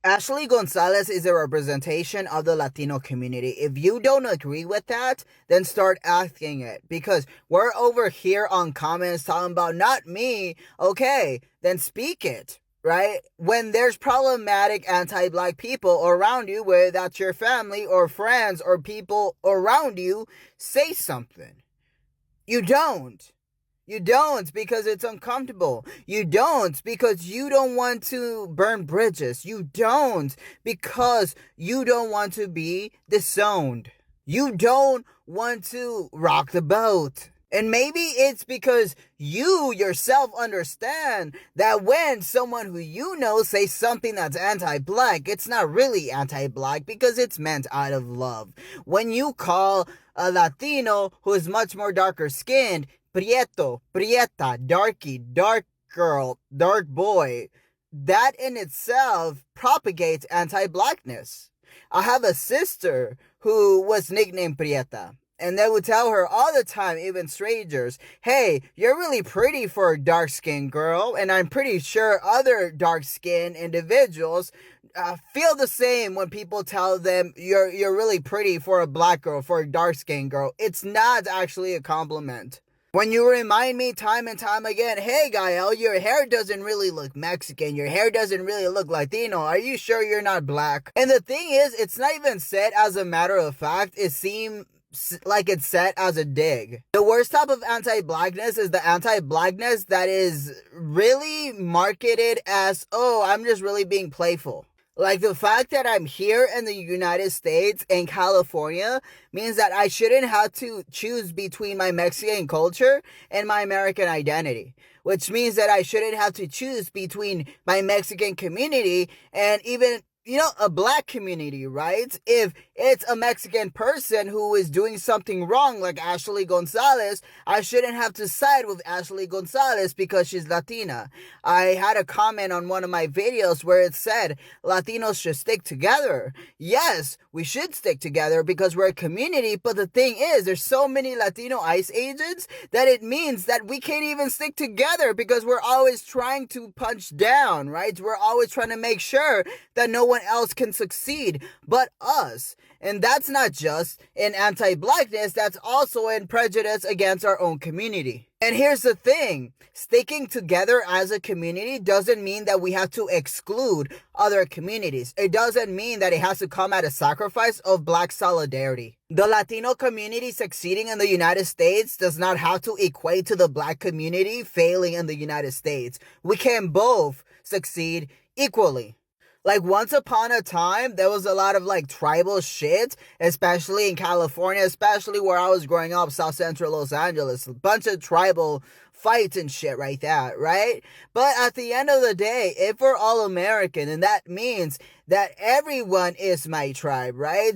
Ashley Gonzalez is a representation of the Latino community. If you don't agree with that, then start asking it. Because we're over here on comments talking about not me. Okay, then speak it, right? When there's problematic anti-black people around you, whether that's your family or friends or people around you, say something. You don't. You don't because it's uncomfortable. You don't because you don't want to burn bridges. You don't because you don't want to be disowned. You don't want to rock the boat. And maybe it's because you yourself understand that when someone who you know says something that's anti-black, it's not really anti-black because it's meant out of love. When you call a Latino who is much more darker skinned Prieto, Prieta, darky, dark girl, dark boy, that in itself propagates anti-blackness. I have a sister who was nicknamed Prieta. And they would tell her all the time, even strangers, hey, you're really pretty for a dark-skinned girl. And I'm pretty sure other dark-skinned individuals feel the same when people tell them you're really pretty for a black girl, for a dark-skinned girl. It's not actually a compliment. When you remind me time and time again, hey, Gael, your hair doesn't really look Mexican. Your hair doesn't really look Latino. Are you sure you're not black? And the thing is, it's not even said as a matter of fact. It seems like it's set as a dig. The worst type of anti-blackness is the anti-blackness that is really marketed as, oh, I'm just really being playful. Like the fact that I'm here in the United States and California means that I shouldn't have to choose between my Mexican culture and my American identity. Which means that I shouldn't have to choose between my Mexican community and even a black community, right? If it's a Mexican person who is doing something wrong, like Ashley Gonzalez, I shouldn't have to side with Ashley Gonzalez because she's Latina. I had a comment on one of my videos where it said, Latinos should stick together. Yes, we should stick together because we're a community, but the thing is, there's so many Latino ICE agents that it means that we can't even stick together because we're always trying to punch down, right? We're always trying to make sure that no one else can succeed but us. And that's not just in anti-blackness, that's also in prejudice against our own community. And here's the thing, sticking together as a community doesn't mean that we have to exclude other communities. It doesn't mean that it has to come at a sacrifice of black solidarity. The Latino community succeeding in the United States does not have to equate to the black community failing in the United States. We can both succeed equally. Like once upon a time, there was a lot of like tribal shit, especially in California, especially where I was growing up, South Central Los Angeles. A bunch of tribal fights and shit right there, right? But at the end of the day, if we're all American, and that means that everyone is my tribe, right?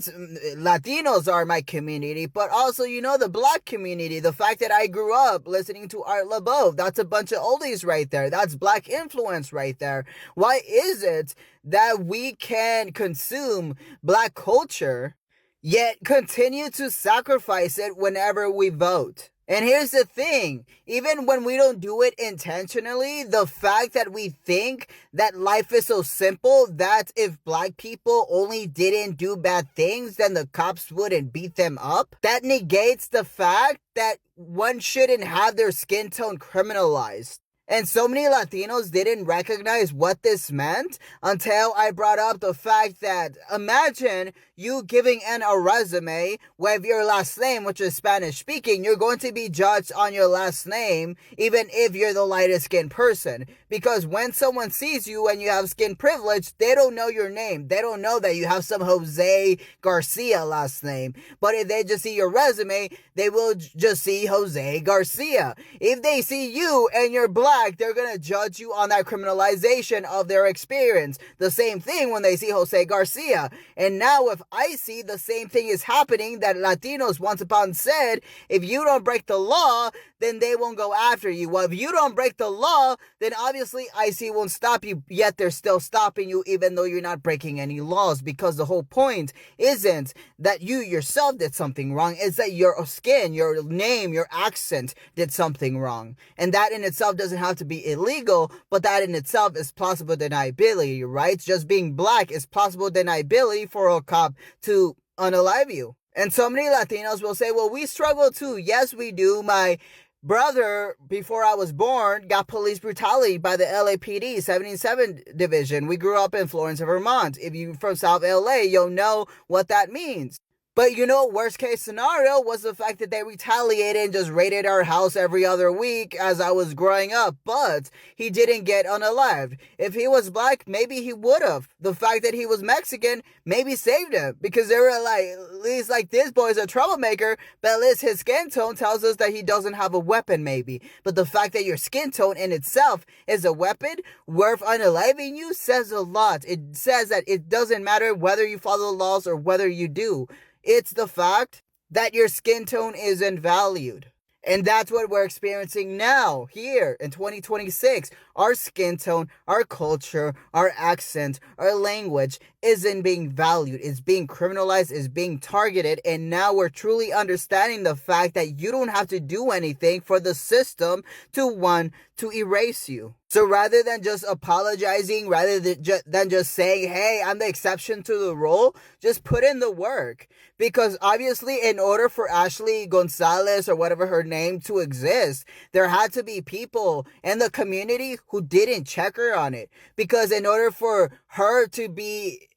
Latinos are my community, but also, the black community, the fact that I grew up listening to Art LaBeouf, that's a bunch of oldies right there. That's black influence right there. Why is it that we can consume black culture, yet continue to sacrifice it whenever we vote? And here's the thing, even when we don't do it intentionally, the fact that we think that life is so simple that if black people only didn't do bad things, then the cops wouldn't beat them up, that negates the fact that one shouldn't have their skin tone criminalized. And so many Latinos didn't recognize what this meant until I brought up the fact that imagine you giving in a resume with your last name, which is Spanish speaking, you're going to be judged on your last name, even if you're the lightest skinned person. Because when someone sees you and you have skin privilege, they don't know your name. They don't know that you have some Jose Garcia last name. But if they just see your resume, they will just see Jose Garcia. If they see you and you're black, they're going to judge you on that criminalization of their experience. The same thing when they see Jose Garcia. And now if I see the same thing is happening that Latinos once upon said, if you don't break the law, then they won't go after you. Well, if you don't break the law, then obviously IC won't stop you, yet they're still stopping you even though you're not breaking any laws, because the whole point isn't that you yourself did something wrong, it's that your skin, your name, your accent did something wrong. And that in itself doesn't have have to be illegal, but that in itself is plausible deniability, right? Just being black is plausible deniability for a cop to unalive you. And so many Latinos will say, well, we struggle too. Yes, we do. My brother, before I was born, got police brutality by the LAPD 77 Division. We grew up in Florence, Vermont. If you're from South LA, you'll know what that means. But worst case scenario was the fact that they retaliated and just raided our house every other week as I was growing up. But he didn't get unalived. If he was black, maybe he would have. The fact that he was Mexican maybe saved him, because they were like, at least like, this boy's a troublemaker, but at least his skin tone tells us that he doesn't have a weapon maybe. But the fact that your skin tone in itself is a weapon worth unaliving you says a lot. It says that it doesn't matter whether you follow the laws or whether you do. It's the fact that your skin tone isn't valued. And that's what we're experiencing now, here in 2026. Our skin tone, our culture, our accent, our language isn't being valued. It's being criminalized, it's being targeted. And now we're truly understanding the fact that you don't have to do anything for the system to want to erase you. So rather than just apologizing, rather than just saying, hey, I'm the exception to the rule, just put in the work. Because obviously, in order for Ashley Gonzalez or whatever her name to exist, there had to be people in the community who didn't check her on it. Because in order for her to be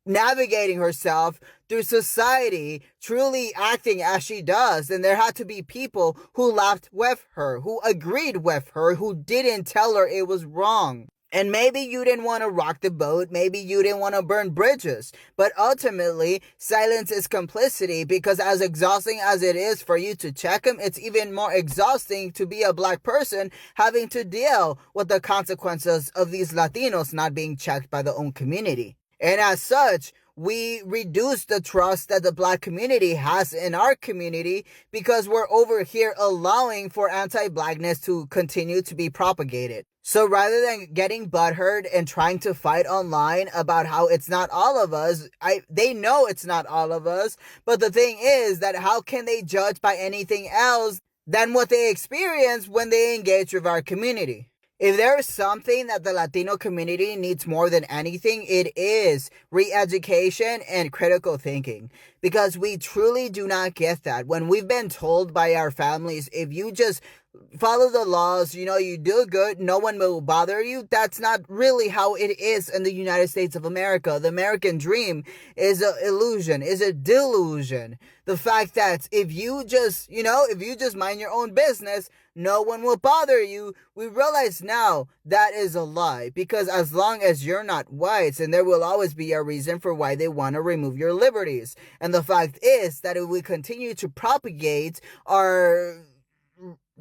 navigating herself through society, truly acting as she does, then there had to be people who laughed with her, who agreed with her, who didn't tell her it was wrong. And maybe you didn't want to rock the boat, maybe you didn't want to burn bridges, but ultimately, silence is complicity, because as exhausting as it is for you to check them, it's even more exhausting to be a black person having to deal with the consequences of these Latinos not being checked by their own community. And as such, we reduce the trust that the black community has in our community, because we're over here allowing for anti-blackness to continue to be propagated. So rather than getting butthurt and trying to fight online about how it's not all of us, they know it's not all of us, but the thing is that how can they judge by anything else than what they experience when they engage with our community? If there is something that the Latino community needs more than anything, it is re-education and critical thinking. Because we truly do not get that. When we've been told by our families, if you just follow the laws, you do good, no one will bother you. That's not really how it is in the United States of America. The American dream is an illusion, is a delusion. The fact that if you just mind your own business, no one will bother you. We realize now that is a lie, because as long as you're not white, and there will always be a reason for why they want to remove your liberties. And the fact is that if we continue to propagate our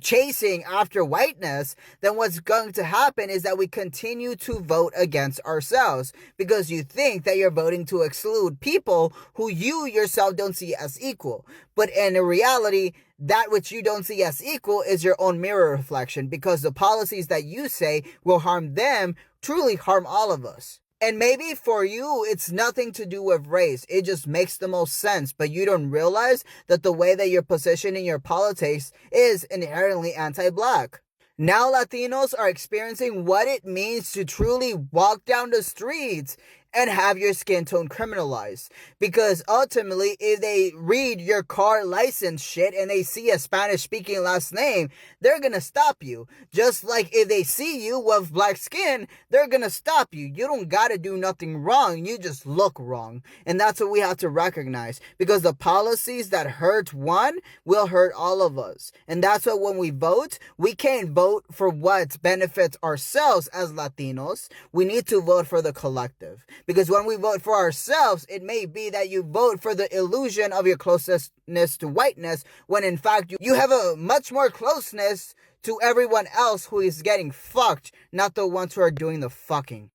chasing after whiteness, then what's going to happen is that we continue to vote against ourselves, because you think that you're voting to exclude people who you yourself don't see as equal. But in reality, that which you don't see as equal is your own mirror reflection, because the policies that you say will harm them truly harm all of us. And maybe for you, it's nothing to do with race. It just makes the most sense. But you don't realize that the way that you're positioning your politics is inherently anti-black. Now Latinos are experiencing what it means to truly walk down the streets and have your skin tone criminalized. Because ultimately, if they read your car license shit and they see a Spanish-speaking last name, they're gonna stop you. Just like if they see you with black skin, they're gonna stop you. You don't gotta do nothing wrong, you just look wrong. And that's what we have to recognize. Because the policies that hurt one will hurt all of us. And that's why when we vote, we can't vote for what benefits ourselves as Latinos. We need to vote for the collective. Because when we vote for ourselves, it may be that you vote for the illusion of your closeness to whiteness, when in fact you have a much more closeness to everyone else who is getting fucked, not the ones who are doing the fucking.